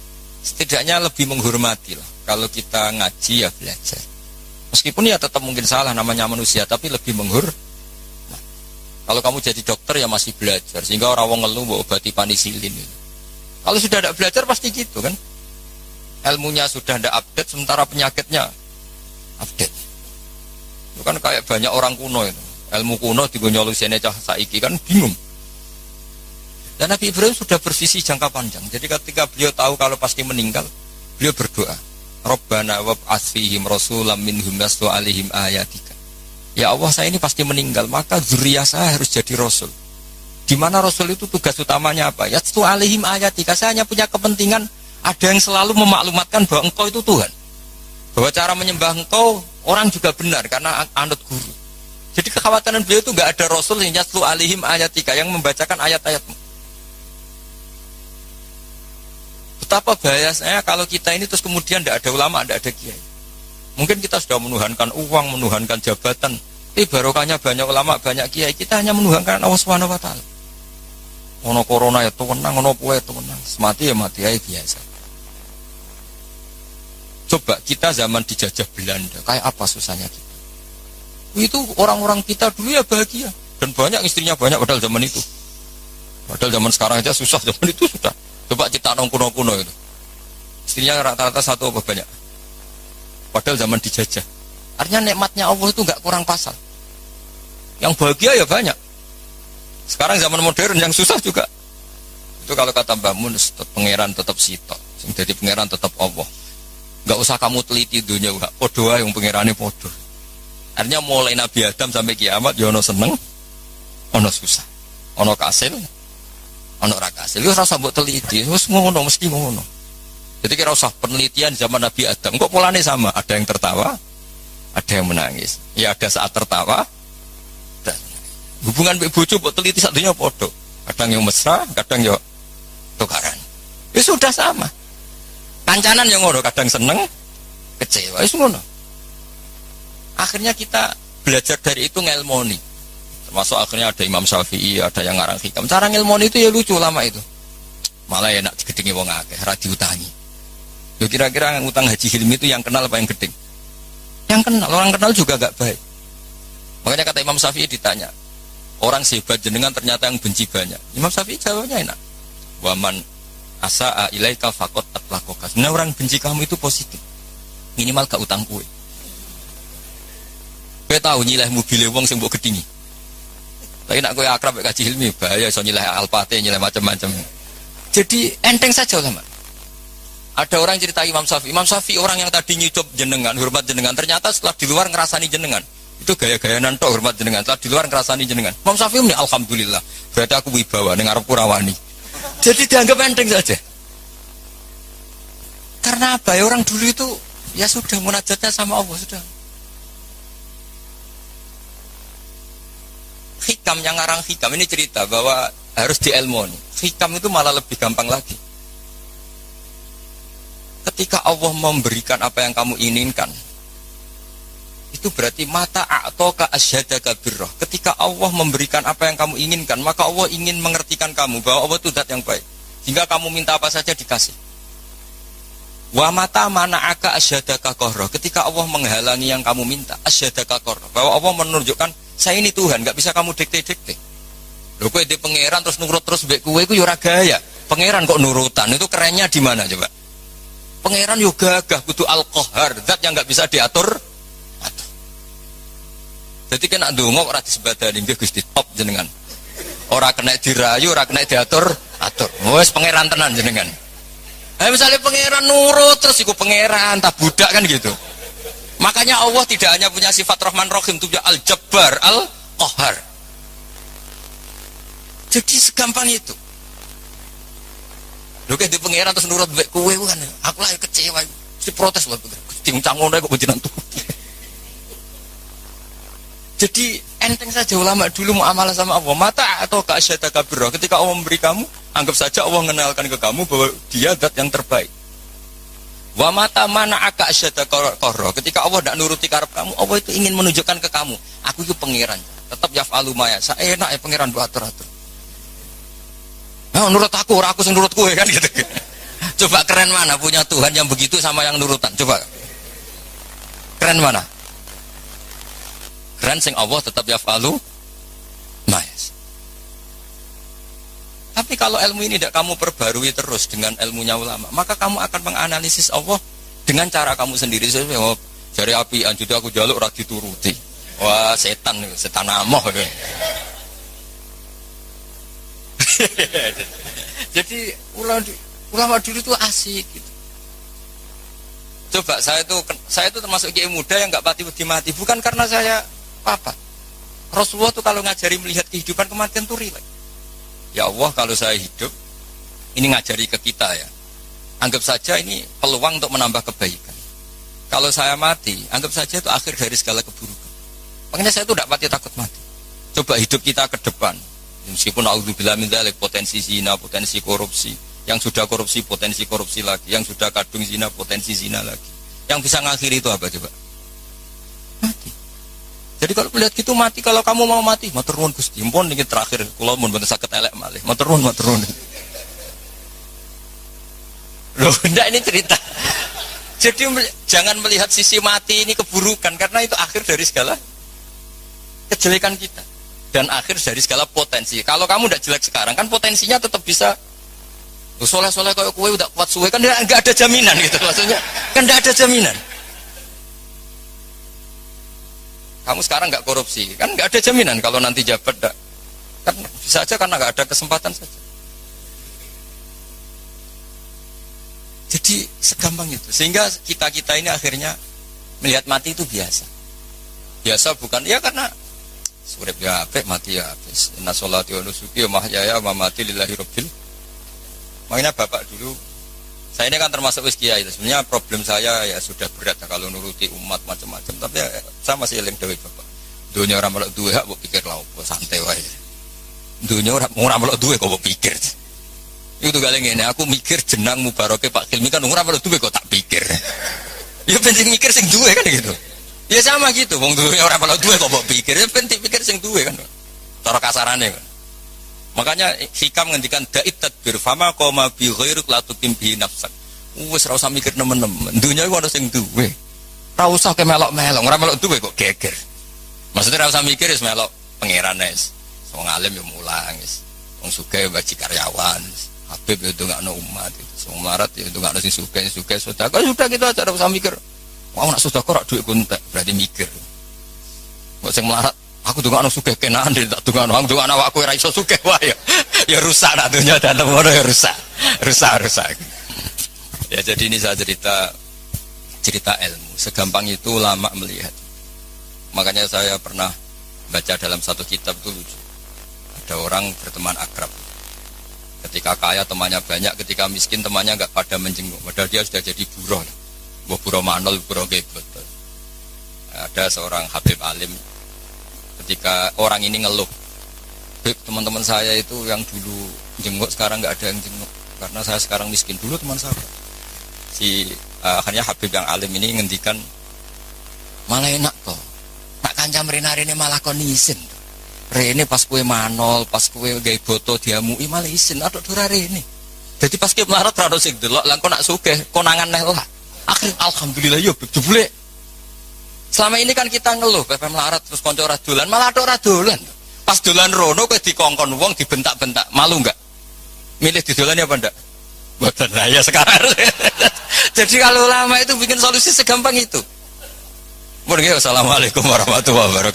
Setidaknya lebih menghormati lah. Kalau kita ngaji ya belajar. Meskipun ya tetap mungkin salah, namanya manusia, tapi lebih menghormati. Nah, kalau kamu jadi dokter ya masih belajar, sehingga orang wong ngeluh mau obati penisilin. Kalau sudah tidak belajar pasti gitu kan. Ilmunya sudah tidak update, sementara penyakitnya update. Itu kan kayak banyak orang kuno itu. Ilmu kuno digonyolusinya cah saiki kan bingung. Dan Nabi Ibrahim sudah bervisi jangka panjang. Jadi ketika beliau tahu kalau pasti meninggal, beliau berdoa, Rabbana wab'ats fihim rasulam minhum yatlu 'alaihim ayatika. Ya Allah, saya ini pasti meninggal, maka zuriyah saya harus jadi rasul. Di mana rasul itu tugas utamanya apa? Yatlu 'alaihim ayatika. Saya hanya punya kepentingan ada yang selalu memaklumatkan bahwa engkau itu Tuhan. Bahwa cara menyembah engkau orang juga benar karena anut guru. Jadi kekhawatiran beliau itu enggak ada rasul yang yatlu 'alaihim ayatika yang membacakan ayat-ayatmu. Betapa bahayanya kalau kita ini terus kemudian tidak ada ulama, tidak ada kiai. Mungkin kita sudah menuhankan uang, menuhankan jabatan, Tapi barokahnya banyak ulama, banyak kiai, kita hanya menuhankan Allah Subhanahu wa taala. Ono corona ya tenang, ono puwe tenang. Semati ya mati aja biasa. Coba kita zaman dijajah Belanda, kayak apa susahnya kita? Itu orang-orang kita dulu ya bahagia dan banyak istrinya banyak padahal zaman itu. Padahal zaman sekarang aja susah, zaman itu sudah. Coba kita nong kuno-kuno itu. Istrinya rata-rata satu apa banyak. Padahal zaman dijajah. Artinya nikmatnya Allah itu nggak kurang pasal. Yang bahagia ya banyak. Sekarang zaman modern yang susah juga. Itu kalau kata Mbah Mun, pangeran tetap sitok. Jadi pangeran tetap Allah. Nggak usah kamu teliti dunia, podo yang pangerannya podo. Artinya mulai Nabi Adam sampai kiamat, ya ono seneng, ono susah, ono kasil, ono rakasil. Itu rasa buat teliti, terus ngono mesti ngono. Jadi kira usah penelitian zaman Nabi Adam. Kok polanya sama? Ada yang tertawa, ada yang menangis. Ya ada saat tertawa. Dan hubungan bojo buat teliti satunya podo. Kadang yang mesra, kadang yang tukaran. Ya sudah sama. Kancanan yang ngono, kadang seneng, kecewa. Ya ngono. Akhirnya kita belajar dari itu ngelmoni. Termasuk akhirnya ada Imam Syafi'i, ada yang ngarang hikam. Cara ngelmoni itu ya lucu lama itu. Malah enak digedingi wong akeh, ra diutangi. Yo kira-kira yang utang Haji Hilmi itu yang kenal apa yang gedeng? Yang kenal, orang kenal juga gak baik. Makanya kata Imam Syafi'i ditanya, orang sehebat jenengan ternyata yang benci banyak. Imam Syafi'i jawabnya enak. Waman asa'a ilaika faqad atlaqaka. Nah, orang benci kamu itu positif. Minimal gak utang kue. Kowe tahu nyileh mobil wong sing mbok gedhingi. Tapi nak kowe akrab mek Haji Hilmi bahaya iso nyileh Alphate, nyileh macam-macam. Jadi enteng saja ulama. Ada orang cerita Imam Syafi'i orang yang tadi nyucup jenengan, hormat jenengan, ternyata setelah di luar ngerasani jenengan. Itu gaya-gayaan tok hormat jenengan, setelah di luar ngerasani jenengan. Imam Syafi'i muni alhamdulillah, berarti aku wibawa ning arep rawani. Jadi dianggap enteng saja. Karena apa? Ya orang dulu itu ya sudah munajatnya sama Allah sudah. Hikam yang ngarang hikam ini cerita bahwa harus dielmoni. Hikam itu malah lebih gampang lagi. Ketika Allah memberikan apa yang kamu inginkan, itu berarti mata a'toka asyhadaka birrah. Ketika Allah memberikan apa yang kamu inginkan, maka Allah ingin mengertikan kamu bahwa Allah itu zat yang baik. Sehingga kamu minta apa saja dikasih. Wa mata mana'aka asyhadaka qarra. Ketika Allah menghalangi yang kamu minta, asyhadaka qarra. Bahwa Allah menunjukkan saya ini Tuhan, nggak bisa kamu dikte-dikte. Lho kowe di pangeran terus nurut terus mbek kowe iku yo ora gaya. Pangeran kok nurutan, itu kerennya di mana coba? Pangeran yo gagah kudu al-qahar, zat yang nggak bisa diatur. Jadi kena ndonga ora disebadani nggih Gusti top jenengan. Ora kena dirayu, ora kena diatur, atur. Wes pangeran tenan jenengan. Misalnya pangeran nurut terus iku pangeran tak budak kan gitu. Makanya Allah tidak hanya punya sifat Rahman Rahim, itu Al-Jabbar, Al-Qahar. Jadi segampang itu. Lho kayak di pangeran terus nurut mbek kowe kan. Aku lah kecewa. Mesti protes buat diuncang ngono kok jenengan tuh. Jadi enteng saja ulama dulu muamalah sama Allah. Mata atau ka'asyadaka birrah. Ketika Allah memberi kamu, anggap saja Allah mengenalkan ke kamu bahwa dia zat yang terbaik. Wa mata mana aka asyada qarra. Ketika Allah tidak nuruti karep kamu, Allah itu ingin menunjukkan ke kamu, aku itu pangeran. Tetap yaf'alu ma yasha. Enak ya pangeran buat atur-atur. Nah, nurut aku, ora aku sing nurut kowe kan gitu. Coba keren mana punya Tuhan yang begitu sama yang nurutan. Coba. Keren mana? Keren sing Allah tetap yaf'alu ma yasha. Tapi kalau ilmu ini tidak kamu perbarui terus dengan ilmunya ulama, maka kamu akan menganalisis Allah dengan cara kamu sendiri. Oh, jari api anjuda aku jaluk ora dituruti. Wah, setan amoh. Jadi ulama dulu itu asik gitu. Coba saya itu termasuk kiai muda yang enggak mati, bukan karena saya apa. Rasulullah tuh kalau ngajari melihat kehidupan kematian tuh rileks. Ya Allah, kalau saya hidup, ini ngajari ke kita ya. Anggap saja ini peluang untuk menambah kebaikan. Kalau saya mati, anggap saja itu akhir dari segala keburukan. Makanya saya itu tidak mati takut mati. Coba hidup kita ke depan. Meskipun a'udzubillah min dzalik, potensi zina, potensi korupsi. Yang sudah korupsi, potensi korupsi lagi. Yang sudah kadung zina, potensi zina lagi. Yang bisa ngakhiri itu apa coba? Mati. Jadi kalau melihat gitu mati, kalau kamu mau mati, matur nuwun Gusti. Mumpun niki terakhir kula mun mboten saged elek malih. Matur nuwun, matur nuwun. Loh, enggak ini cerita. Jadi jangan melihat sisi mati ini keburukan, karena itu akhir dari segala kejelekan kita dan akhir dari segala potensi. Kalau kamu tidak jelek sekarang kan potensinya tetap bisa. Soleh-soleh kayak kue udah kuat suwe kan nggak ada jaminan gitu maksudnya. Kan nggak ada jaminan. Kamu sekarang nggak korupsi, kan nggak ada jaminan kalau nanti jabat dak. Kan bisa aja karena nggak ada kesempatan saja. Jadi segampang itu, sehingga kita ini akhirnya melihat mati itu biasa. Biasa bukan ya karena surip ya apik mati ya habis. Inna sholati wa nusuki wa mahyaya wa mamati lillahi rabbil. Makanya bapak dulu, saya ini kan termasuk wis kiai. Sebenarnya problem saya ya sudah berat ya, kalau nuruti umat macam-macam. Tapi ya, saya masih eling dewe bapak. Dunia orang melok duwe hak, pikir lah, santai wae. Dunia orang melok duwe kok pikir. Itu gak ini. Aku mikir jenang mubaroke Pak Hilmi kan orang melok duwe kok tak pikir. Ya penting mikir sing duwe kan gitu. Ya sama gitu. Wong duwe orang melok duwe kok pikir. Ya penting pikir sing duwe kan. Cara kasarane kan. Makanya hikam ngendikan da'it tadbir fama qoma bi ghairuk la tuqim bi nafsak. Wis ora usah mikir nemen-nemen. Dunya iku ana sing duwe. Ora usah ke melok-melok, ora melok duwe kok geger. Maksudnya ora usah mikir wis melok pangeran wis. Wong alim yo mulang wis. Wong sugih baji karyawan. Habib yo ndongakno umat itu. Wong melarat yo ndongakno sing sugih sedekah. Sudah gitu aja ora usah mikir. Wong nak sedekah rak dhuwit kuntek, berarti mikir. Kok sing melarat aku dongakno sugih kenaan tak dongakno aku dongakno awakku ora iso sugih wae ya rusak nak dunya dan ngono ya rusak. Ya jadi ini saya cerita ilmu segampang itu ulama melihat. Makanya saya pernah baca dalam satu kitab itu lucu. Ada orang berteman akrab. Ketika kaya temannya banyak, ketika miskin temannya enggak pada menjenguk. Padahal dia sudah jadi buruh. Buruh manol, buruh gebet. Ada seorang Habib alim. Ketika orang ini ngeluh, teman-teman saya itu yang dulu jenguk sekarang nggak ada yang jenguk karena saya sekarang miskin. Dulu teman saya akhirnya Habib yang alim ini ngendikan malah enak toh, nak kancam rene malah kon isin. Rene pas kue manol, pas kue gawe boto diamui malah isin atau dora rene. Jadi pas kue melarat rado sing delok lan kon nak sugih konangan neh lah. Akhir alhamdulillah yo jebule. Selama ini kan kita ngeluh, pepe melarat terus konco ora dolan, malah ada ora dolan. Pas dolan rono kowe dikongkon wong dibentak-bentak, malu enggak? Milih didolan ya apa enggak? Mboten lah ya sekarang. Jadi kalau ulama itu bikin solusi segampang itu. Assalamualaikum warahmatullahi wabarakatuh.